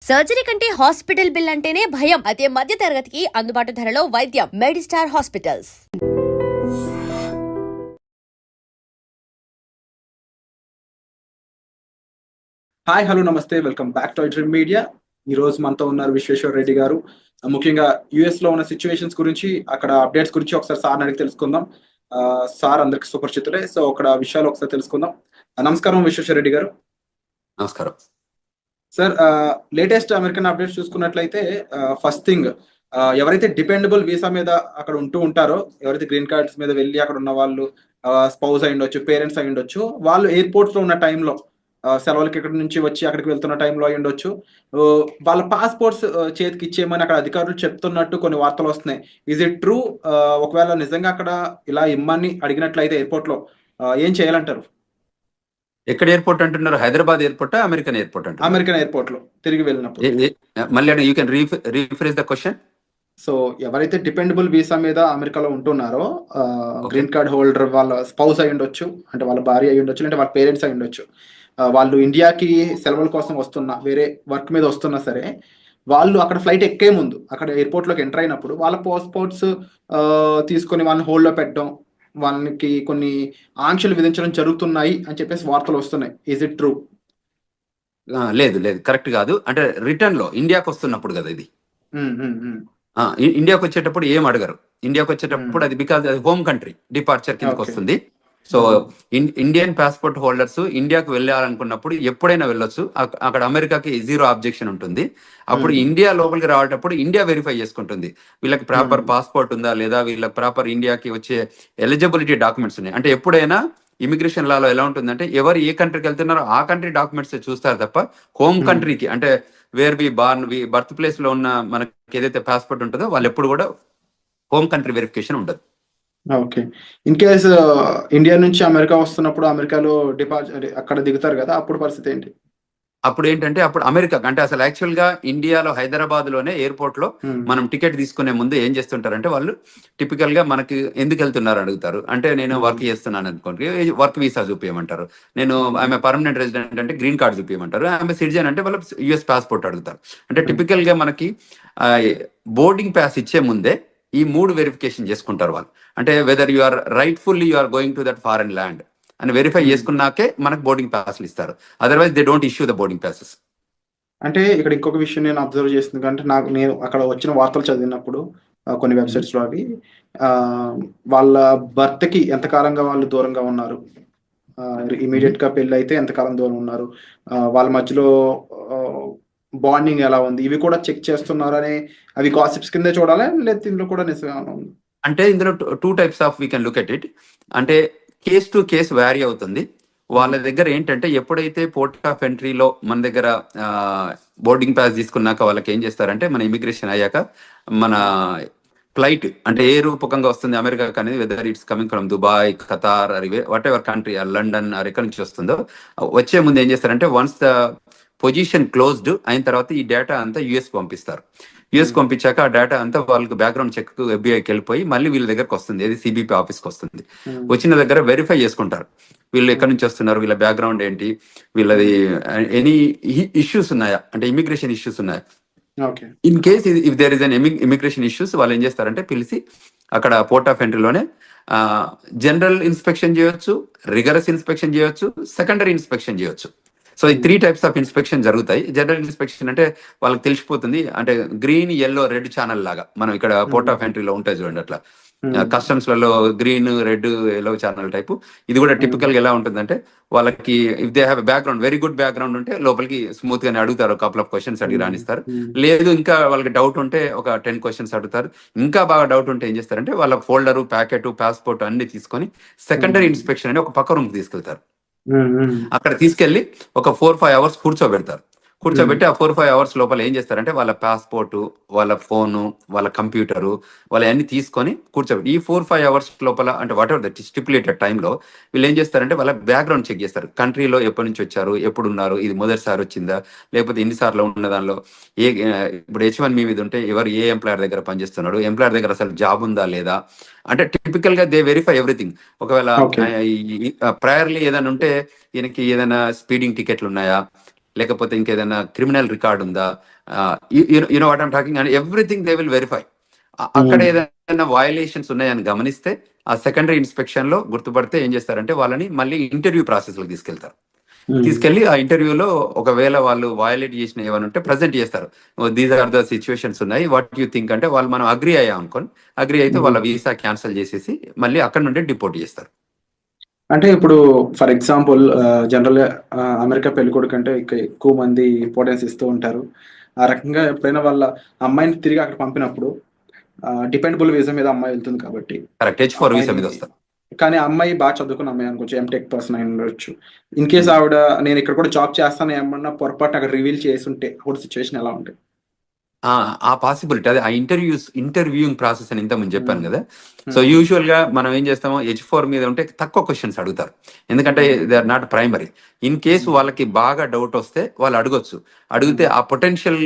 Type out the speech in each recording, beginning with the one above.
Surgery కంటే hospital bill అంటేనే భయం. అదే మధ్య తరగతికి అందుబాటు ధరలో వైద్యం. Medistar hospitals. హాయ్, హలో, నమస్తే, welcome back to dream media. ఈ రోజు మనతో ఉన్నారు విశ్వేశ్వర రెడ్డి గారు. ముఖ్యంగా యుఎస్ లో ఉన్న సిచ్యువేషన్స్ గురించి, అక్కడ అప్డేట్స్ గురించి ఒకసారి సార్ అడిగి తెలుసుకుందాం. సార్ అందరికి సుపరిచితులే, సో అక్కడ విషయాలు ఒకసారి తెలుసుకుందాం. నమస్కారం విశ్వేశ్వర రెడ్డి గారు. నమస్కారం సార్. లేటెస్ట్ అమెరికన్ అప్డేట్స్ చూసుకున్నట్లయితే ఫస్ట్ థింగ్, ఎవరైతే డిపెండబుల్ వీసా మీద అక్కడ ఉంటూ ఉంటారో, ఎవరైతే గ్రీన్ కార్డ్స్ మీద వెళ్ళి అక్కడ ఉన్న వాళ్ళు స్పౌస్ అయి ఉండొచ్చు, పేరెంట్స్ అయి ఉండొచ్చు, వాళ్ళు ఎయిర్పోర్ట్స్ లో ఉన్న టైంలో సెలవులకి ఇక్కడ నుంచి వచ్చి అక్కడికి వెళ్తున్న టైంలో అయి ఉండొచ్చు, వాళ్ళ పాస్పోర్ట్స్ చేతికి ఇచ్చేయమని అక్కడ అధికారులు చెప్తున్నట్టు కొన్ని వార్తలు వస్తున్నాయి. Is it true? ఒకవేళ నిజంగా అక్కడ ఇలా ఇమ్మని అడిగినట్లయితే ఎయిర్పోర్ట్ లో ఏం చేయాలంటారు? ఎక్కడ ఎయిర్పోర్ట్ అంటున్నారు? హైదరాబాద్ ఎయిర్పోర్ట్, అమెరికన్ ఎయిర్పోర్ట్ అంటారు? అమెరికన్ ఎయిర్పోర్ట్ లో తిరిగి వెళ్ళినప్పుడు. మళ్ళీ you can rephrase the question. So ఎవరైతే డిపెండబుల్ వీసా మీద అమెరికాలో ఉంటున్నారో, గ్రీన్ కార్డ్ హోల్డర్, వాళ్ళ స్పౌస్ అయి ఉండొచ్చు, అంటే వాళ్ళ భార్య అయి ఉండొచ్చు, అంటే వాళ్ళ పేరెంట్స్ అయి ఉండొచ్చు, వాళ్ళు ఇండియాకి సెలవుల కోసం వస్తున్నా, వేరే వర్క్ మీద వస్తున్నా సరే, వాళ్ళు అక్కడ ఫ్లైట్ ఎక్కే ముందు అక్కడ ఎయిర్పోర్ట్లోకి ఎంటర్ అయినప్పుడు వాళ్ళ పాస్పోర్ట్స్ తీసుకొని వాళ్ళని హోల్డ్లో పెట్టడం, వాళ్ళకి కొన్ని ఆంక్షలు విధించడం జరుగుతున్నాయి అని చెప్పేసి వార్తలు వస్తున్నాయి. Is it true? లేదు లేదు, కరెక్ట్ కాదు. అంటే రిటర్న్ లో ఇండియాకి వస్తున్నప్పుడు కదా ఇది. ఇండియాకి వచ్చేటప్పుడు ఏం అడగరు. ఇండియాకి వచ్చేటప్పుడు అది బికాజ్ అది హోమ్ కంట్రీ డిపార్చర్ కిందకి వస్తుంది. సో ఇండియన్ పాస్పోర్ట్ హోల్డర్స్ ఇండియాకు వెళ్ళాలనుకున్నప్పుడు ఎప్పుడైనా వెళ్ళొచ్చు. అక్కడ అమెరికాకి జీరో ఆబ్జెక్షన్ ఉంటుంది. అప్పుడు ఇండియా లోపలికి రావటప్పుడు ఇండియా వెరిఫై చేసుకుంటుంది వీళ్ళకి ప్రాపర్ పాస్పోర్ట్ ఉందా లేదా, వీళ్ళకి ప్రాపర్ ఇండియాకి వచ్చే ఎలిజిబిలిటీ డాక్యుమెంట్స్ ఉన్నాయి. అంటే ఎప్పుడైనా ఇమిగ్రేషన్ లాలో ఎలా ఉంటుందంటే, ఎవరు ఏ కంట్రీకి వెళ్తున్నారో ఆ కంట్రీ డాక్యుమెంట్స్ చూస్తారు తప్ప హోమ్ కంట్రీకి, అంటే where we born, birth place లో ఉన్న మనకి ఏదైతే పాస్పోర్ట్ ఉంటుందో వాళ్ళు ఎప్పుడు కూడా హోమ్ కంట్రీ వెరిఫికేషన్ ఉండదు. ఓకే. ఇన్ కేస్ ఇండియా నుంచి అమెరికా వస్తున్నప్పుడు అమెరికాలో అక్కడ దిగుతారు కదా, అప్పుడు పరిస్థితి ఏంటి? అప్పుడు ఏంటంటే, అప్పుడు అమెరికా అంటే అసలు యాక్చువల్ గా ఇండియాలో హైదరాబాద్ లోనే ఎయిర్పోర్ట్ లో మనం టికెట్ తీసుకునే ముందు ఏం చేస్తుంటారంటే, వాళ్ళు టిపికల్ గా మనకి ఎందుకు వెళ్తున్నారు అడుగుతారు. అంటే నేను వర్క్ చేస్తున్నాను అనుకోండి, వర్క్ వీసా చూపించమంటారు. నేను ఆమె పర్మనెంట్ రెసిడెంట్ అంటే గ్రీన్ కార్డ్ చూపించమంటారు. ఆమె సిటిజన్ అంటే వాళ్ళు యుఎస్ పాస్పోర్ట్ అడుగుతారు. అంటే టిపికల్ గా మనకి బోర్డింగ్ పాస్ ఇచ్చే ముందే ఈ 3 వెరిఫికేషన్ చేసుకుంటారు వాళ్ళు. అంటే whether you are rightfully you are going to that foreign land అని వెరిఫై చేసుకున్నాకే మనకు బోర్డింగ్ పాస్లు ఇస్తారు. Otherwise they don't issue the boarding passes. అంటే ఇక్కడ ఇంకొక విషయం నేను అబ్జర్వ్ చేస్తుంది అంటే, నేను అక్కడ వచ్చిన వార్తలు చదివినప్పుడు కొన్ని వెబ్సైట్స్ లో అవి వాళ్ళ భర్తకి ఎంతకాలంగా వాళ్ళు దూరంగా ఉన్నారు, ఇమీడియట్ గా పెళ్లి అయితే ఎంతకాలం దూరం ఉన్నారు, వాళ్ళ మధ్యలో బాండింగ్ ఎలా ఉంది, ఇవి కూడా చెక్ చేస్తున్నారని, అవి గాసిప్స్ కింద చూడాలి లేదా ఇందులో కూడా నిజంగా? అంటే ఇందులో 2 types of we can look at it. అంటే కేస్ టు కేస్ వ్యారీ అవుతుంది. వాళ్ళ దగ్గర ఏంటంటే, ఎప్పుడైతే పోర్ట్ ఆఫ్ ఎంట్రీలో మన దగ్గర బోర్డింగ్ పాస్ తీసుకున్నాక వాళ్ళకి ఏం చేస్తారంటే, మన ఇమిగ్రేషన్ అయ్యాక మన ఫ్లైట్ అంటే ఏ రూపకంగా వస్తుంది అమెరికాకి అనేది, whether it's coming from Dubai, Qatar, what ever country, London ఎక్కడి నుంచి వస్తుందో, వచ్చే ముందు ఏం చేస్తారంటే, వన్స్ ద పొజిషన్ క్లోజ్డ్ అయిన తర్వాత ఈ డేటా అంతా యుఎస్ పంపిస్తారు. యుఎస్ పంపించాక ఆ డేటా అంతా వాళ్ళకి బ్యాక్గ్రౌండ్ చెక్ ఎఫ్బిఐకి వెళ్ళిపోయి మళ్ళీ వీళ్ళ దగ్గరకు వస్తుంది, ఏది సిబిపి ఆఫీస్కి వస్తుంది. వచ్చిన దగ్గర వెరిఫై చేసుకుంటారు వీళ్ళు ఎక్కడి నుంచి వస్తున్నారు, వీళ్ళ బ్యాక్గ్రౌండ్ ఏంటి, వీళ్ళది ఎనీ ఇష్యూస్ ఉన్నాయా, అంటే ఇమిగ్రేషన్ ఇష్యూస్ ఉన్నాయా. In case if there is an immigration issues, వాళ్ళు ఏం చేస్తారంటే పిలిచి అక్కడ పోర్ట్ ఆఫ్ ఎంట్రీలోనే జనరల్ ఇన్స్పెక్షన్ చేయొచ్చు, రిగరస్ ఇన్స్పెక్షన్ చేయొచ్చు, సెకండరీ ఇన్స్పెక్షన్ చేయొచ్చు. సో ఈ 3 టైప్స్ ఆఫ్ ఇన్స్పెక్షన్ జరుగుతాయి. జనరల్ ఇన్స్పెక్షన్ అంటే వాళ్ళకి తెలిసిపోతుంది, అంటే గ్రీన్, ఎల్లో, రెడ్ ఛానల్ లాగా మనం ఇక్కడ పోర్ట్ ఆఫ్ ఎంట్రీలో ఉంటాయి చూడండి, అట్లా కస్టమ్స్ లలో green, red, yellow channel type. ఇది కూడా టిపికల్ గా ఎలా ఉంటుందంటే, వాళ్ళకి if they have background, very good background ఉంటే లోపలికి స్మూత్ గానే అడుగుతారు, కపుల్ ఆఫ్ క్వశ్చన్స్ అడిగి రాణిస్తారు. లేదు ఇంకా వాళ్ళకి డౌట్ ఉంటే ఒక 10 క్వశ్చన్స్ అడుగుతారు. ఇంకా బాగా డౌట్ ఉంటే ఏం చేస్తారంటే, వాళ్ళ ఫోల్డర్, ప్యాకెట్, పాస్పోర్ట్ అన్ని తీసుకొని సెకండరీ ఇన్స్పెక్షన్ అని ఒక పక్క రూమ్ తీసుకెళ్తారు. అక్కడ తీసుకెళ్లి ఒక 4-5 అవర్స్ కూర్చోబెడతారు. కూర్చోబెట్టి ఆ 4-5 అవర్స్ లోపల ఏం చేస్తారంటే, వాళ్ళ పాస్పోర్టు, వాళ్ళ ఫోను, వాళ్ళ కంప్యూటరు, వాళ్ళ అన్ని తీసుకొని కూర్చోబెట్టి ఈ 4-5 అవర్స్ లోపల, అంటే వాట్ ఎవర్ ద స్టిపులేటెడ్ టైంలో వీళ్ళు ఏం చేస్తారంటే వాళ్ళ బ్యాక్గ్రౌండ్ చెక్ చేస్తారు. కంట్రీలో ఎప్పటి నుంచి వచ్చారు, ఎప్పుడు ఉన్నారు, ఇది మొదటిసారి వచ్చిందా లేకపోతే ఎన్నిసార్లు ఉన్న దానిలో ఇప్పుడు H1B మీద ఉంటే ఎవరు ఏ ఎంప్లాయర్ దగ్గర పనిచేస్తున్నాడు, ఎంప్లాయర్ దగ్గర అసలు జాబ్ ఉందా లేదా, అంటే టిపికల్ గా దే వెరిఫై ఎవ్రీథింగ్. ఒకవేళ ప్రయర్లీ ఏదైనా ఉంటే ఈయనకి ఏదైనా స్పీడింగ్ టికెట్లు ఉన్నాయా, లేకపోతే ఇంకేదైనా క్రిమినల్ రికార్డ్ ఉందా, you know what I'm talking, and everything they will verify. అక్కడ ఏదైనా వయలేషన్స్ ఉన్నాయని గమనిస్తే ఆ సెకండరీ ఇన్స్పెక్షన్ లో గుర్తుపడితే ఏం చేస్తారంటే వాళ్ళని మళ్ళీ ఇంటర్వ్యూ ప్రాసెస్ లో తీసుకెళ్తారు. తీసుకెళ్లి ఆ ఇంటర్వ్యూలో ఒకవేళ వాళ్ళు వయలేట్ చేసిన ఏమైనా ఉంటే ప్రజెంట్ చేస్తారు. దీస్ ఆర్ ద సిచ్యువేషన్స్ ఉన్నాయి, వాట్ యూ థింక్ అంటే వాళ్ళు మనం అగ్రి అయ్యాం అనుకోని, అగ్రి అయితే వాళ్ళ వీసా క్యాన్సిల్ చేసేసి మళ్ళీ అక్కడ నుండి డిపోర్ట్ చేస్తారు. అంటే ఇప్పుడు ఫర్ ఎగ్జాంపుల్ జనరల్ అమెరికా పెళ్ళికొడుకు అంటే ఎక్కువ మంది ఇంపార్టెన్స్ ఇస్తూ ఉంటారు. ఆ రకంగా ఎప్పుడైనా వాళ్ళ అమ్మాయిని తిరిగి అక్కడ పంపినప్పుడు డిపెండబుల్ వీసా మీద అమ్మాయి వెళ్తుంది కాబట్టి కరెక్ట్, H4 వీసా మీద వస్తారు. కానీ ఆ అమ్మాయి బాగా చదువుకున్న అమ్మాయి అనుకోవచ్చు, ఎంటెక్ పర్సన్ అయి ఉండొచ్చు. ఇన్ కేస్ ఆవిడ నేను ఇక్కడ కూడా జాబ్ చేస్తాను ఏమన్నా పొరపాటు అక్కడ రివీల్ చేసి ఉంటే అప్పుడు సిచ్యువేషన్ ఎలా ఉంటుంది? ఆ పాసిబిలిటీ, అదే ఆ ఇంటర్వ్యూయింగ్ ప్రాసెస్ అని ఇంతకుముందు చెప్పాను కదా. So Hmm. యూజువల్ గా మనం ఏం చేస్తామో H4 మీద ఉంటే తక్కువ క్వశ్చన్స్ అడుగుతారు, ఎందుకంటే they are not primary. In case వాళ్ళకి బాగా డౌట్ వస్తే వాళ్ళు అడగొచ్చు, అడిగితే ఆ పొటెన్షియల్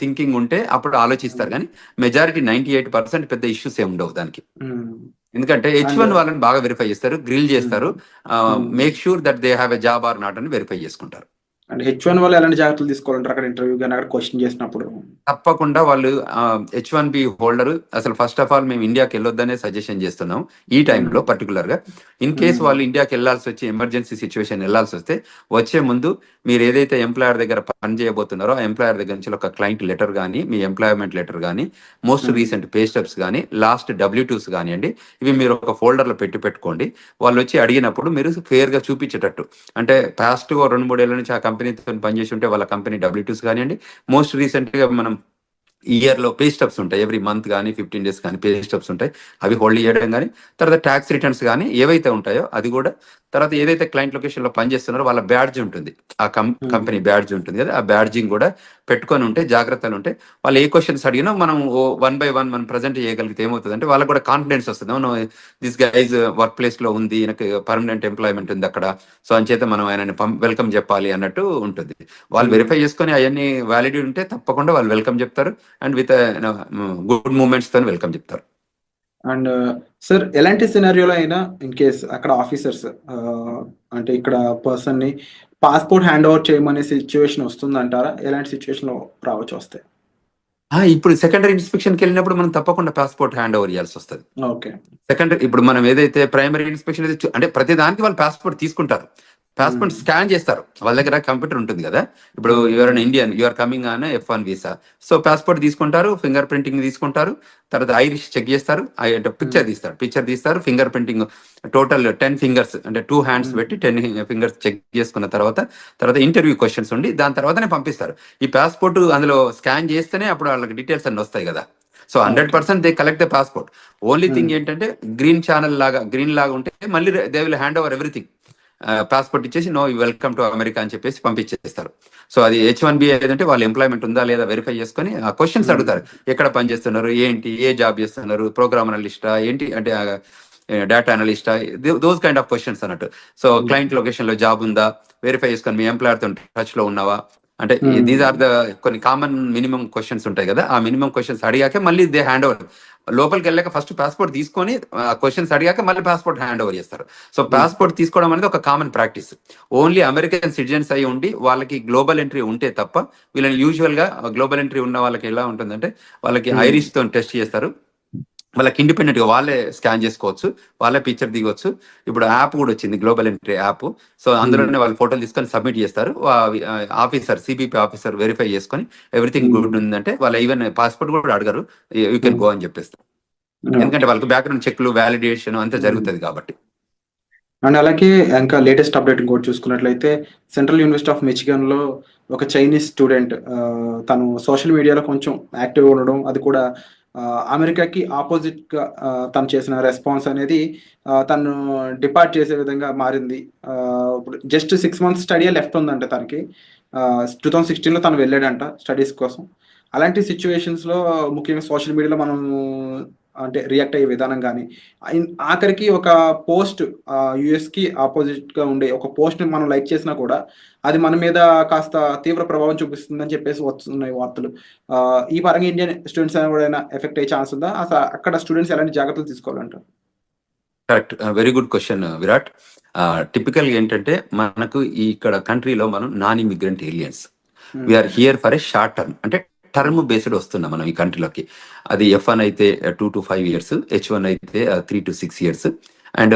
థింకింగ్ ఉంటే అప్పుడు ఆలోచిస్తారు. కానీ మెజారిటీ 98% పెద్ద ఇష్యూస్ ఏమి ఉండవు దానికి. ఎందుకంటే H1 వాళ్ళని బాగా వెరిఫై చేస్తారు, గ్రిల్ చేస్తారు, make sure that they have a job or not అని వెరిఫై చేసుకుంటారు. అంటే H1 వాళ్ళు ఎలాంటి జాగ్రత్తలు తీసుకోవాలంటారు అక్కడ ఇంటర్వ్యూ కానీ అక్కడ క్వశ్చన్ చేసినప్పుడు? తప్పకుండా వాళ్ళు H1B హోల్డర్ అసలు ఫస్ట్ ఆఫ్ ఆల్ మేము ఇండియాకి వెళ్ళొద్దనే సజెషన్ చేస్తున్నాం ఈ టైంలో పర్టికులర్ గా. ఇన్ కేసు వాళ్ళు ఇండియాకి వెళ్ళాల్సి వచ్చి ఎమర్జెన్సీ సిచ్యువేషన్ వెళ్ళాల్సి వస్తే వచ్చే ముందు మీరు ఏదైతే ఎంప్లాయర్ దగ్గర పని చేయబోతున్నారో ఆ ఎంప్లాయర్ దగ్గర నుంచి ఒక క్లయింట్ లెటర్ కానీ, మీ ఎంప్లాయ్మెంట్ లెటర్ కానీ, మోస్ట్ రీసెంట్ పే స్టెప్స్ కానీ, లాస్ట్ W2s కానివ్వండి, ఇవి మీరు ఒక ఫోల్డర్ లో పెట్టుకోండి. వాళ్ళు వచ్చి అడిగినప్పుడు మీరు క్లియర్ గా చూపించేటట్టు, అంటే పాస్ట్ 2-3 ఏళ్ల నుంచి ఆ కంపెనీతో పనిచేసి ఉంటే వాళ్ళ కంపెనీ W2s కానివ్వండి, మోస్ట్ రీసెంట్ గా మనం ఇయర్ లో పే స్టబ్స్ ఉంటాయి, ఎవ్రీ మంత్ కానీ 15 days కానీ పే స్టబ్స్ ఉంటాయి, అవి హోల్డ్ చేయడం కానీ, తర్వాత ట్యాక్స్ రిటర్న్స్ కానీ ఏవైతే ఉంటాయో అది కూడా, తర్వాత ఏదైతే క్లయింట్ లొకేషన్ లో పనిచేస్తున్నారో వాళ్ళ బ్యాడ్జ్ ఉంటుంది, ఆ కంపెనీ బ్యాడ్జ్ ఉంటుంది కదా, ఆ బ్యాడ్జింగ్ కూడా పెట్టుకొని ఉంటే జాగ్రత్తలు ఉంటే వాళ్ళు ఏ క్వశ్చన్స్ అడిగినా మనం 1 by 1 మనం ప్రజెంట్ చేయగలిగితే ఏమవుతుంది అంటే వాళ్ళకి కూడా కాన్ఫిడెన్స్ వస్తుంది. దిస్ గైజ్ వర్క్ ప్లేస్ లో ఉంది, ఈయనకి పర్మనెంట్ ఎంప్లాయ్మెంట్ ఉంది అక్కడ, సో అంచేత మనం ఆయనని వెల్కమ్ చెప్పాలి అన్నట్టు ఉంటుంది. వాళ్ళు వెరిఫై చేసుకొని అవన్నీ వ్యాలిడిటీ ఉంటే తప్పకుండా వాళ్ళు వెల్కమ్ చెప్తారు, అండ్ విత్ గుడ్ మూమెంట్స్ తో వెల్కమ్ చెప్తారు. అండ్ సార్ ఎలాంటి సినారియోలో అయినా ఇన్ కేస్ అక్కడ ఆఫీసర్స్ అంటే ఇక్కడ పర్సన్ ని పాస్పోర్ట్ హ్యాండ్ ఓవర్ చేయమనే సిచ్యువేషన్ వస్తుందంటారా? ఎలాంటి సిచ్యువేషన్ లో రావచ్చు వస్తే? ఇప్పుడు సెకండరీ ఇన్స్పెక్షన్కి వెళ్ళినప్పుడు మనం తప్పకుండా పాస్పోర్ట్ హ్యాండ్ ఓవర్ చేయాల్సి వస్తుంది. ఓకే. సెకండరీ ఇప్పుడు మనం ఏదైతే ప్రైమరీ ఇన్స్పెక్షన్ అంటే ప్రతి దానికి వాళ్ళు పాస్పోర్ట్ తీసుకుంటారు, పాస్పోర్ట్ స్కాన్ చేస్తారు, వాళ్ళ దగ్గర కంప్యూటర్ ఉంటుంది కదా. ఇప్పుడు you're an Indian, you're coming on F1 visa, so passport తీసుకుంటారు, ఫింగర్ ప్రింటింగ్ తీసుకుంటారు, తర్వాత ఐరిష్ చెక్ చేస్తారు, అంటే పిక్చర్ తీస్తారు, ఫింగర్ ప్రింటింగ్ టోటల్ 10 fingers అంటే 2 hands పెట్టి 10 fingers చెక్ చేసుకున్న తర్వాత ఇంటర్వ్యూ క్వశ్చన్స్ ఉండి దాని తర్వాతనే పంపిస్తారు. ఈ పాస్పోర్ట్ అందులో స్కాన్ చేస్తేనే అప్పుడు వాళ్ళకి డీటెయిల్స్ అన్ని వస్తాయి కదా. So 100% they collect the passport. Only thing ఏంటంటే గ్రీన్ లాగా ఉంటే మళ్ళీ they will hand over everything. Passport ఇచ్చేసి నో వెల్కమ్ టు అమెరికా అని చెప్పేసి పంపించేస్తారు. సో అది H1B ఏదంటే వాళ్ళ ఎంప్లాయ్మెంట్ ఉందా లేదా వెరిఫై చేసుకొని ఆ క్వశ్చన్స్ అడుగుతారు, ఎక్కడ పని చేస్తున్నారు, ఏంటి, ఏ జాబ్ చేస్తున్నారు, ప్రోగ్రామ్ అనలిస్టా ఏంటి, అంటే డేటా అనలిస్టా, దోస్ కైండ్ ఆఫ్ క్వశ్చన్స్ అన్నట్టు. సో క్లయింట్ లొకేషన్ లో జాబ్ ఉందా వెరిఫై చేసుకొని, మీ ఎంప్లాయర్ తో టచ్ లో ఉన్నావా, అంటే దీస్ ఆర్ ద కొన్ని కామన్ మినిమం క్వశ్చన్స్ ఉంటాయి కదా. ఆ మినిమం క్వశ్చన్స్ అడిగాక మళ్ళీ దే హ్యాండ్ ఓవర్, లోపలికి వెళ్ళాక ఫస్ట్ పాస్పోర్ట్ తీసుకొని క్వశ్చన్స్ అడిగాక మళ్ళీ పాస్పోర్ట్ హ్యాండ్ ఓవర్ చేస్తారు. సో పాస్పోర్ట్ తీసుకోవడం అనేది ఒక common practice. Only American citizens అయి ఉండి వాళ్ళకి గ్లోబల్ ఎంట్రీ ఉంటే తప్ప వీళ్ళని యూజువల్ గా గ్లోబల్ ఎంట్రీ ఉన్న వాళ్ళకి ఎలా ఉంటుందంటే వాళ్ళకి ఐరిష్ తో టెస్ట్ చేస్తారు, వాళ్ళకి ఇండిపెండెంట్ గా వాళ్ళే స్కాన్ చేసుకోవచ్చు, వాళ్ళే పిక్చర్ దిగొచ్చు. ఇప్పుడు యాప్ కూడా వచ్చింది, గ్లోబల్ ఎంట్రీ యాప్. సో అందులోనే వాళ్ళు ఫోటోలు తీసుకొని సబ్మిట్ చేస్తారు, ఆఫీసర్ CBP ఆఫీసర్ వెరిఫై చేసుకొని ఎవ్రీథింగ్ గుడ్ ఉందంటే వాళ్ళు ఈవెన్ పాస్పోర్ట్ కూడా అడగరు, యూ కెన్ గో అని చెప్పేస్తారు. ఎందుకంటే వాళ్ళకి బ్యాక్గ్రౌండ్ చెక్లు, వ్యాలిడేషన్ అంతా జరుగుతుంది కాబట్టి. అండ్ అలాగే ఇంకా లేటెస్ట్ అప్డేట్ ఇంకోటి చూసుకున్నట్లయితే సెంట్రల్ యూనివర్సిటీ ఆఫ్ మిచిగన్ లో ఒక చైనీస్ స్టూడెంట్ తను సోషల్ మీడియాలో కొంచెం యాక్టివ్గా ఉండడం, అది కూడా అమెరికాకి ఆపోజిట్ గా తను చేసిన రెస్పాన్స్ అనేది తను డిపార్ట్ చేసే విధంగా మారింది. ఇప్పుడు జస్ట్ 6 months స్టడీ లెఫ్ట్ ఉందంట తనకి. 2016లో తను వెళ్ళాడంట స్టడీస్ కోసం. అలాంటి సిచ్యువేషన్స్ లో ముఖ్యంగా సోషల్ మీడియాలో మనం అంటే రియాక్ట్ అయ్యే విధానం కానీ, ఆఖరికి ఒక పోస్ట్ యుఎస్కి ఆపోజిట్ గా ఉండే ఒక పోస్ట్ ని మనం లైక్ చేసినా కూడా అది మన మీద కాస్త తీవ్ర ప్రభావం చూపిస్తుందని చెప్పేసి వస్తున్నాయి వార్తలు. ఈ పరంగా ఇండియన్ స్టూడెంట్స్ ఎవరైనా ఎఫెక్ట్ అయ్యే ఛాన్స్ ఉందా? అసలు అక్కడ స్టూడెంట్స్ ఎలాంటి జాగ్రత్తలు తీసుకోవాలంటారు? Correct, very good question Virat. టిపికల్గా ఏంటంటే మనకు ఈ ఇక్కడ కంట్రీలో మనం non immigrant aliens, we are here for a short term, అంటే టర్మ్ బేస్డ్ వస్తున్నాం మనం ఈ కంట్రీలోకి. అది F1 అయితే 2 to 5 years, H1 అయితే 3 to 6 years, and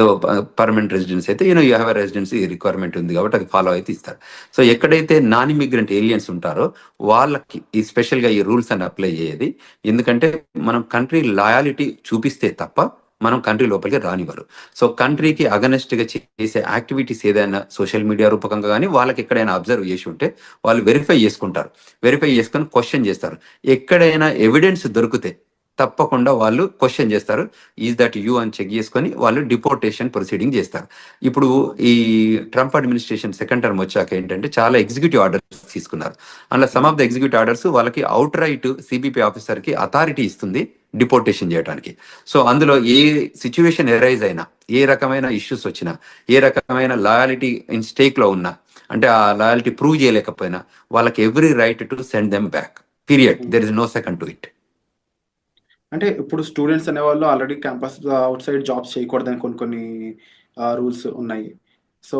permanent residence అయితే you have a residency requirement ఉంది కాబట్టి అది ఫాలో అయితే ఇస్తారు. సో ఎక్కడైతే నాన్ ఇమిగ్రెంట్ ఏలియన్స్ ఉంటారో వాళ్ళకి ఈ స్పెషల్గా ఈ రూల్స్ అని అప్లై అయ్యేది. ఎందుకంటే మనం కంట్రీ లాయాలిటీ చూపిస్తే తప్ప మనం కంట్రీ లోపలికి రానివ్వరు. సో కంట్రీకి అగనెస్ట్గా చేసే యాక్టివిటీస్ ఏదైనా సోషల్ మీడియా రూపకంగా కానీ వాళ్ళకి ఎక్కడైనా అబ్జర్వ్ చేసి ఉంటే వాళ్ళు వెరిఫై చేసుకుంటారు, వెరిఫై చేసుకొని క్వశ్చన్ చేస్తారు. ఎక్కడైనా ఎవిడెన్స్ దొరికితే తప్పకుండా వాళ్ళు క్వశ్చన్ చేస్తారు, ఈజ్ దట్ యూ అని చెక్ చేసుకొని వాళ్ళు డిపోర్టేషన్ ప్రొసీడింగ్ చేస్తారు. ఇప్పుడు ఈ ట్రంప్ అడ్మినిస్ట్రేషన్ సెకండ్ టర్మ్ వచ్చాక ఏంటంటే చాలా ఎగ్జిక్యూటివ్ ఆర్డర్స్ తీసుకున్నారు. అందులో some of the executive orders వాళ్ళకి అవుట్ రైట్ సిబిపి ఆఫీసర్కి అథారిటీ ఇస్తుంది డిపోర్టేషన్ చేయడానికి. సో అందులో ఏ సిచ్యువేషన్ ఎరైజ్ అయినా, ఏ రకమైన ఇష్యూస్ వచ్చినా, ఏ రకమైన లాయాలిటీ ఇన్ స్టేక్లో ఉన్నా, అంటే ఆ లాయాలిటీ ప్రూవ్ చేయలేకపోయినా వాళ్ళకి every right to send them back, period. There is no second to it. అంటే ఇప్పుడు స్టూడెంట్స్ అనేవాళ్ళు already campus outside jobs చేయకూడదని కొన్ని రూల్స్ ఉన్నాయి. సో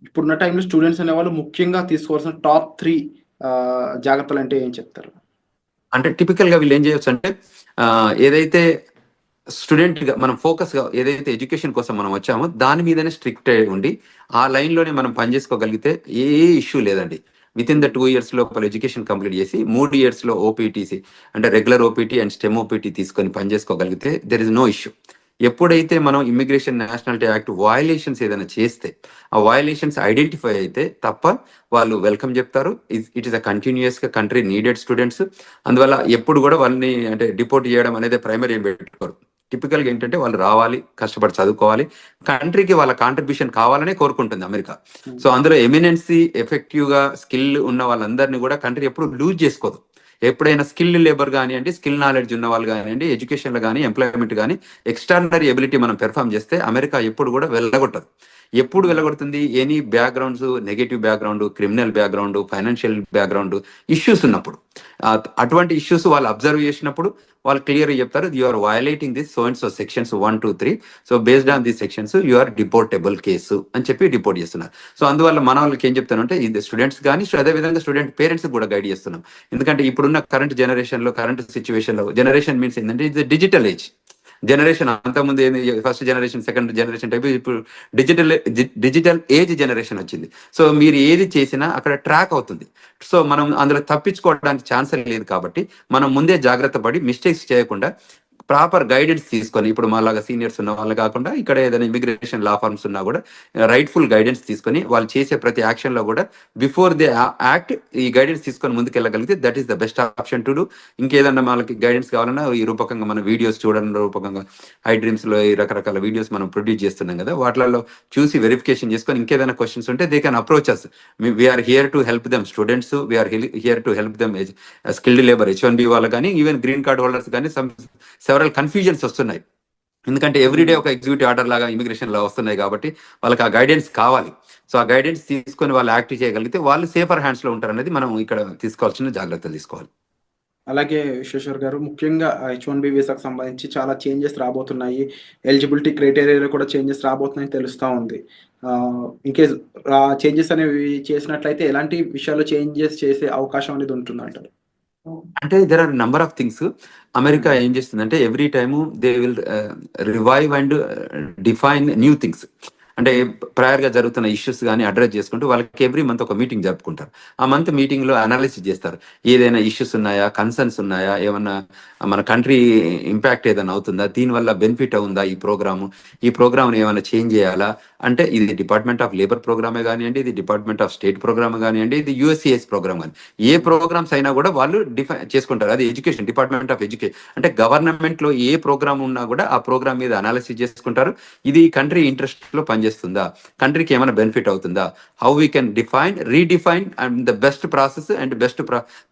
ఇప్పుడున్న టైంలో స్టూడెంట్స్ అనేవాళ్ళు ముఖ్యంగా తీసుకోవాల్సిన టాప్ 3 జాగ్రత్తలు అంటే ఏం చెప్తారు? అంటే టిపికల్గా వీళ్ళు ఏం చేయొచ్చు అంటే ఏదైతే స్టూడెంట్గా మనం ఫోకస్గా ఏదైతే ఎడ్యుకేషన్ కోసం మనం వచ్చామో దాని మీదనే స్ట్రిక్ట్ ఉండి ఆ లైన్లోనే మనం పనిచేసుకోగలిగితే ఏ ఇష్యూ లేదండి. విత్ ఇన్ ద 2 years లోపల ఎడ్యుకేషన్ కంప్లీట్ చేసి 3 years ఓపీటీసీ అంటే regular OPT and stem OPT తీసుకొని పనిచేసుకోగలిగితే దెర్ ఇస్ నో ఇష్యూ. ఎప్పుడైతే మనం ఇమిగ్రేషన్ నేషనాలిటీ యాక్ట్ వయలేషన్స్ ఏదైనా చేస్తే ఆ వయలేషన్స్ ఐడెంటిఫై అయితే తప్ప వాళ్ళు వెల్కమ్ చెప్తారు. ఇట్ ఈస్ అ కంటిన్యూస్గా కంట్రీ నీడెడ్ స్టూడెంట్స్. అందువల్ల ఎప్పుడు కూడా వాళ్ళని అంటే డిపోర్ట్ చేయడం అనేది ప్రైమరీ ఏం పెట్టుకోరు. టిపికల్గా ఏంటంటే వాళ్ళు రావాలి, కష్టపడి చదువుకోవాలి, కంట్రీకి వాళ్ళ కాంట్రిబ్యూషన్ కావాలనే కోరుకుంటుంది అమెరికా. సో అందులో ఎమినెన్సీ ఎఫెక్టివ్గా స్కిల్ ఉన్న వాళ్ళందరినీ కూడా కంట్రీ ఎప్పుడు లూజ్ చేసుకోదు. ఎప్పుడైనా స్కిల్ లేబర్ కానివ్వండి, స్కిల్ నాలెడ్జ్ ఉన్న వాళ్ళు కానివ్వండి, ఎడ్యుకేషన్లో కానీ ఎంప్లాయ్మెంట్ కానీ ఎక్స్ట్రాడినరీ ఎబిలిటీ మనం పెర్ఫామ్ చేస్తే అమెరికా ఎప్పుడు కూడా వెళ్ళగొట్టదు. ఎప్పుడు వెళ్ళగొడుతుంది? Any backgrounds, negative background, criminal background, financial background issues ఉన్నప్పుడు, అటువంటి ఇష్యూస్ వాళ్ళు అబ్జర్వ్ చేసినప్పుడు వాళ్ళు క్లియర్గా చెప్తారు, you are violating this so and so sections 1, 2, 3, so based on this sections you are deportable case అని చెప్పి డిపోర్ట్ చేస్తున్నారు. సో అందువల్ల మన వాళ్ళకి ఏం చెప్తానంటే ఇది స్టూడెంట్స్ కానీ అదేవిధంగా స్టూడెంట్ పేరెంట్స్ కూడా గైడ్ చేస్తున్నాం. ఎందుకంటే ఇప్పుడున్న కరెంట్ జనరేషన్లో, కరెంట్ సిచ్యువేషన్లో, జనరేషన్ మీన్స్ ఏంటంటే ఇది డిజిటల్ ఏజ్ జనరేషన్. అంతకుముందు ఏంది first generation, second generation type, ఇప్పుడు డిజిటల్ ఏజ్ జనరేషన్ వచ్చింది. సో మీరు ఏది చేసినా అక్కడ ట్రాక్ అవుతుంది. సో మనం అందులో తప్పించుకోవడానికి ఛాన్స్ లేదు. కాబట్టి మనం ముందే జాగ్రత్త పడి మిస్టేక్స్ చేయకుండా ప్రాపర్ గైడెన్స్ తీసుకొని, ఇప్పుడు మాలాగా సీనియర్స్ ఉన్న వాళ్ళు కాకుండా ఇక్కడ ఏదైనా ఇమిగ్రేషన్ లా ఫార్మ్స్ ఉన్నా కూడా రైట్ఫుల్ గైడెన్స్ తీసుకొని వాళ్ళు చేసే ప్రతి యాక్షన్లో కూడా బిఫోర్ దే యాక్ట్ ఈ గైడెన్స్ తీసుకొని ముందుకు వెళ్ళగలిగితే that is the best option to do. ఇంకేదన్నా వాళ్ళకి గైడెన్స్ కావాలన్నా ఈ రూపకంగా మన వీడియోస్ చూడడం రూపకంగా ఐ డ్రీమ్స్లో ఈ రకరకాల వీడియోస్ మనం ప్రొడ్యూస్ చేస్తున్నాం కదా, వాటిలలో చూసి వెరిఫికేషన్ చేసుకొని ఇంకేదైనా క్వశ్చన్స్ ఉంటే they can approach us. We're here to help them students, we're here to help them skilled labour H1B వాళ్ళు కానీ, ఈవెన్ గ్రీన్ కార్డ్ హోల్డర్స్ కానీ సెవరల్ కన్ఫ్యూజన్స్ వస్తున్నాయి. ఎందుకంటే ఎవ్రీడే ఒక ఎగ్జిక్యూటివ్ ఆర్డర్ లాగా ఇమిగ్రేషన్ లా వస్తున్నాయి కాబట్టి వాళ్ళకి ఆ గైడెన్స్ కావాలి. సో ఆ గైడెన్స్ తీసుకొని వాళ్ళు యాక్టివ్ చేయగలిగితే వాళ్ళు సేఫర్ హ్యాండ్స్ లో ఉంటారు అనేది మనం ఇక్కడ తీసుకోవాల్సిన జాగ్రత్తలు తీసుకోవాలి. అలాగే విశ్వేశ్వర్ గారు, ముఖ్యంగా H1B వీసాకు సంబంధించి చాలా చేంజెస్ రాబోతున్నాయి. ఎలిజిబిలిటీ క్రైటీరియాలో కూడా చేంజెస్ రాబోతున్నాయని తెలుస్తూ ఉంది. ఇన్కేస్ చేంజెస్ అనేవి చేసినట్లయితే ఎలాంటి విషయాల్లో చేంజెస్ చేసే అవకాశం అనేది ఉంటుందంటారు? అంటే there are number of things. America ఏం చేస్తుందంటే every time they will revive and define new things. అంటే ప్రయర్గా జరుగుతున్న ఇష్యూస్ కానీ అడ్రస్ చేసుకుంటూ వాళ్ళకి ఎవ్రీ మంత్ ఒక మీటింగ్ జరుపుకుంటారు. ఆ మంత్ మీటింగ్లో అనాలిసిస్ చేస్తారు, ఏదైనా ఇష్యూస్ ఉన్నాయా, కన్సర్న్స్ ఉన్నాయా, ఏమన్నా మన కంట్రీ ఇంపాక్ట్ ఏదైనా అవుతుందా, దీనివల్ల బెనిఫిట్ అవుందా ఈ ప్రోగ్రామ్ని ఏమైనా చేంజ్ చేయాలా. అంటే ఇది డిపార్ట్మెంట్ ఆఫ్ లేబర్ ప్రోగ్రామే కానివ్వండి, ఇది డిపార్ట్మెంట్ ఆఫ్ స్టేట్ ప్రోగ్రామ్ కానివ్వండి, ఇది USCIS ప్రోగ్రామ్ కానీ, ఏ ప్రోగ్రామ్స్ అయినా కూడా వాళ్ళు డిఫైన్ చేసుకుంటారు. అది ఎడ్యుకేషన్, డిపార్ట్మెంట్ ఆఫ్ ఎడ్యుకేషన్ అంటే గవర్నమెంట్లో ఏ ప్రోగ్రామ్ ఉన్నా కూడా ఆ ప్రోగ్రామ్ మీద అనాలిసిస్ చేసుకుంటారు. ఇది కంట్రీ ఇంట్రెస్ట్లో పనిచేస్తుందా, కంట్రీకి ఏమైనా బెనిఫిట్ అవుతుందా, how we can redefine and the best process and best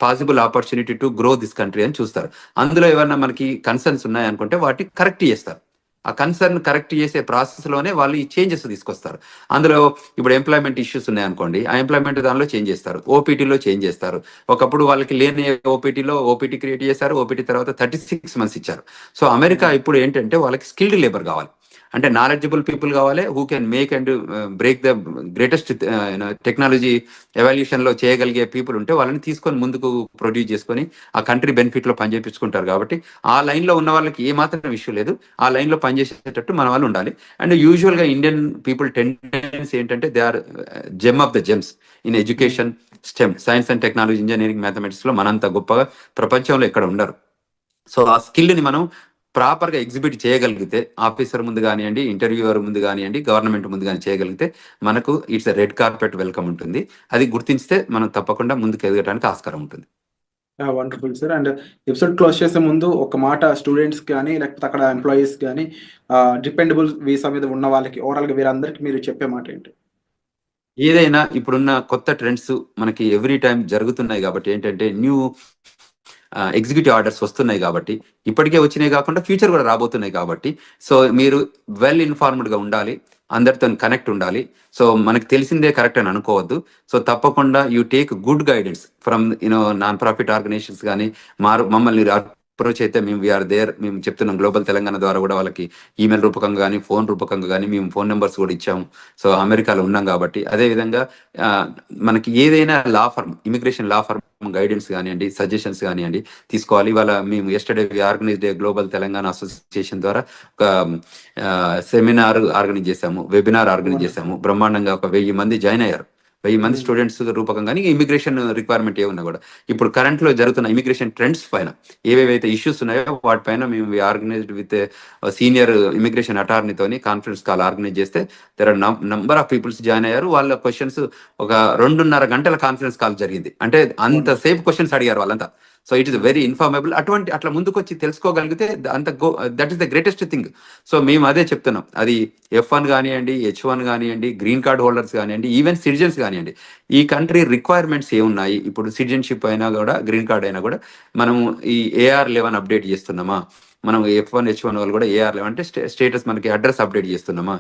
possible opportunity to grow this country అని చూస్తారు. అందులో ఏమైనా మనకి కన్సర్న్స్ ఉన్నాయనుకుంటే వాటిని కరెక్ట్ చేస్తారు. ఆ కన్సర్న్ కరెక్ట్ చేసే ప్రాసెస్లోనే వాళ్ళు ఈ చేంజెస్ తీసుకొస్తారు. అందులో ఇప్పుడు ఎంప్లాయ్మెంట్ ఇష్యూస్ ఉన్నాయనుకోండి, ఆ ఎంప్లాయ్మెంట్ దానిలో చేంజ్ చేస్తారు, ఓపీటీలో చేంజ్ చేస్తారు. ఒకప్పుడు వాళ్ళకి లేని ఓపీటీ క్రియేట్ చేశారు, ఓపీటీ తర్వాత 36 months ఇచ్చారు. సో అమెరికా ఇప్పుడు ఏంటంటే వాళ్ళకి స్కిల్డ్ లేబర్ కావాలి. అంటే నాలెడ్జబుల్ పీపుల్ కావాలి, who can make and break the greatest technology evolution లో చేయగలిగే పీపుల్ ఉంటే వాళ్ళని తీసుకొని ముందుకు ప్రొడ్యూస్ చేసుకొని ఆ కంట్రీ బెనిఫిట్ లో పనిచేపించుకుంటారు. కాబట్టి ఆ లైన్ లో ఉన్న వాళ్ళకి ఏ మాత్రం ఇష్యూ లేదు, ఆ లైన్ లో పనిచేసేటట్టు మన వాళ్ళు ఉండాలి. అండ్ యూజువల్ గా ఇండియన్ పీపుల్ టెండెన్సీ ఏంటంటే they are gem of the gems in education, stem, science and technology, engineering, mathematics లో మనంత గొప్పగా ప్రపంచంలో ఎక్కడ ఉండరు. సో ఆ స్కిల్ ని మనం ప్రాపర్ గా ఎగ్జిబిట్ చేయగలిగితే, ఆఫీసర్ ముందు కానివ్వండి, ఇంటర్వ్యూవర్ ముందు కానివ్వండి, గవర్నమెంట్ ముందు కానీ చేయగలిగితే మనకు ఇట్స్ రెడ్ కార్పెట్ వెల్కమ్ ఉంటుంది. అది గుర్తించితే మనం తప్పకుండా ముందుకు ఎదగడానికి ఆస్కారం ఉంటుంది. Wonderful sir. And episode close చేసే ముందు ఒక మాట స్టూడెంట్స్ కానీ లేకపోతే అక్కడ ఎంప్లాయీస్ కానీ డిపెండబుల్ వీసా మీద ఉన్న వాళ్ళకి ఓవరాల్గా వీరందరికీ మీరు చెప్పే మాట ఏంటి? ఏదైనా ఇప్పుడున్న కొత్త ట్రెండ్స్ మనకి ఎవ్రీ టైం జరుగుతున్నాయి కాబట్టి ఏంటంటే న్యూ ఎగ్జిక్యూటివ్ ఆర్డర్స్ వస్తున్నాయి కాబట్టి, ఇప్పటికే వచ్చినాయి కాకుండా ఫ్యూచర్ కూడా రాబోతున్నాయి కాబట్టి, సో మీరు వెల్ ఇన్ఫార్మ్డ్గా ఉండాలి, అందరితో కనెక్ట్ ఉండాలి. సో మనకు తెలిసిందే కరెక్ట్ అని అనుకోవద్దు. సో తప్పకుండా you take good guidance from non profit organizations కానీ మమ్మల్ని అప్రోచ్ అయితే మేము వీఆర్ దేర్. మేము చెప్తున్నాం గ్లోబల్ తెలంగాణ ద్వారా కూడా వాళ్ళకి ఈమెయిల్ రూపకంగా కానీ ఫోన్ రూపకంగా కానీ మేము ఫోన్ నెంబర్స్ కూడా ఇచ్చాము. సో అమెరికాలో ఉన్నాం కాబట్టి అదేవిధంగా మనకి ఏదైనా law firm, immigration law firm guidance కానివ్వండి, సజెషన్స్ కానివ్వండి తీసుకోవాలి. ఇవాళ మేము yesterday organize global Telangana association ద్వారా ఒక సెమినార్ ఆర్గనైజ్ చేశాము, వెబినార్ ఆర్గనైజ్ చేశాము. బ్రహ్మాండంగా ఒక 1000 మంది జాయిన్ అయ్యారు. 1000 మంది స్టూడెంట్స్ రూపకంగా ఇమిగ్రేషన్ రిక్వైర్మెంట్ ఏమున్నా కూడా ఇప్పుడు కరెంట్ లో జరుగుతున్న ఇమిగ్రేషన్ ట్రెండ్స్ పైన ఏవేవైతే ఇష్యూస్ ఉన్నాయో వాటిపైన మేము ఆర్గనైజ్డ్ విత్ సీనియర్ ఇమిగ్రేషన్ అటార్నీతోని కాన్ఫరెన్స్ కాల్ ఆర్గనైజ్ చేస్తే there are number of peoples join అయ్యారు. వాళ్ళ క్వశ్చన్స్ ఒక 2.5 గంటల కాన్ఫరెన్స్ కాల్ జరిగింది. అంటే అంతసేపు క్వశ్చన్స్ అడిగారు వాళ్ళంతా. So it is very informable. అట్లా ముందుకు వచ్చి తెలుసుకోగలిగితే that is the greatest thing. So మేము అదే చెప్తున్నాం. అది F1 కానివ్వండి, H1 కానివ్వండి, గ్రీన్ కార్డ్ హోల్డర్స్ కానివ్వండి, ఈవెన్ సిటిజన్స్ కానివ్వండి, ఈ కంట్రీ రిక్వైర్మెంట్స్ ఏమున్నాయి, ఇప్పుడు సిటిజన్షిప్ అయినా కూడా గ్రీన్ కార్డ్ అయినా కూడా మనము ఈ AR11 అప్డేట్ చేస్తున్నామా, మనం F1 H1 వాళ్ళు కూడా AR11 అంటే స్టేటస్ మనకి అడ్రస్ అప్డేట్ చేస్తున్నామా,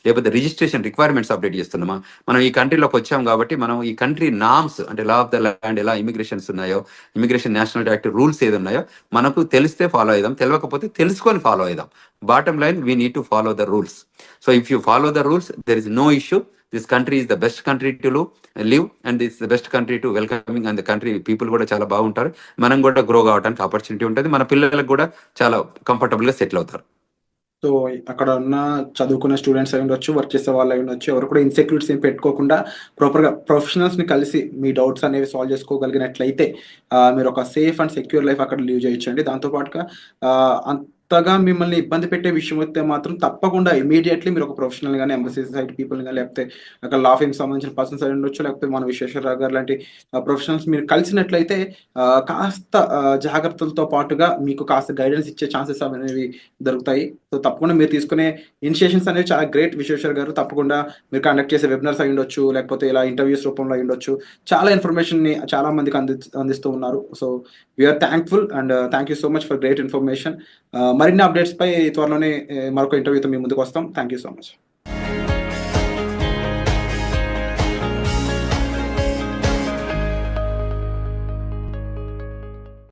లేకపోతే రిజిస్ట్రేషన్ రిక్వైర్మెంట్స్ అప్డేట్ చేస్తున్నామా. మనం ఈ కంట్రీలోకి వచ్చాం కాబట్టి మనం ఈ కంట్రీ నామ్స్ అంటే లా ఆఫ్ ద ల్యాండ్ ఎలా ఇమిగ్రేషన్స్ ఉన్నాయో, ఇమిగ్రేషన్ నేషనల్ యాక్ట్ రూల్స్ ఏది ఉన్నాయో మనకు తెలిస్తే ఫాలో అయిదాం, తెలియకపోతే తెలుసుకొని ఫాలో అయిదాం. Bottom line we need to follow the rules. So if you follow the rules there is no issue. This country is the best country to live and this the best country to welcoming. And the country people కూడా చాలా బాగుంటారు. మనం కూడా grow కావడానికి opportunity ఉంటుంది. మన పిల్లలకు కూడా చాలా కంఫర్టబుల్గా సెటిల్ అవుతారు. సో అక్కడ ఉన్న చదువుకున్న స్టూడెంట్స్ అయి ఉండొచ్చు, వర్క్ చేసే వాళ్ళు అయి ఉండొచ్చు, ఎవరు కూడా ఇన్సెక్యూరిటీస్ ఏం పెట్టుకోకుండా ప్రాపర్గా ప్రొఫెషనల్స్ని కలిసి మీ డౌట్స్ అనేవి సాల్వ్ చేసుకోగలిగినట్లయితే మీరు ఒక సేఫ్ అండ్ సెక్యూర్ లైఫ్ అక్కడ లీవ్ చేయొచ్చండి. దాంతోపాటుగా అంతగా మిమ్మల్ని ఇబ్బంది పెట్టే విషయం అయితే మాత్రం తప్పకుండా ఇమీడియట్లీ మీరు ఒక ప్రొఫెషనల్ కానీ ఎంబసీ సైడ్ పీపుల్ కానీ లేకపోతే అక్కడ లా ఫీమ్ సంబంధించిన పర్సన్స్ అయి ఉండొచ్చు, లేకపోతే మన విశ్వేశ్వరరావు గారు లాంటి ప్రొఫెషనల్స్ మీరు కలిసినట్లయితే కాస్త జాగ్రత్తలతో పాటుగా మీకు కాస్త గైడెన్స్ ఇచ్చే ఛాన్సెస్ అనేవి దొరుకుతాయి. సో తప్పకుండా మీరు తీసుకునే ఇనిషియేషన్స్ అనేవి చాలా గ్రేట్ విశ్వేశ్వర్ గారు. తప్పకుండా మీరు కండక్ట్ చేసే వెబినార్స్ అయి ఉండొచ్చు, లేకపోతే ఇలా ఇంటర్వ్యూస్ రూపంలో అయి ఉండొచ్చు, చాలా ఇన్ఫర్మేషన్ని చాలా మందికి అందిస్తూ ఉన్నారు. So we're thankful and thank you so much for great information. మరిన్ని అప్డేట్స్ పై త్వరలోనే మరొక ఇంటర్వ్యూతో మీ ముందుకు వస్తాం. Thank you so much.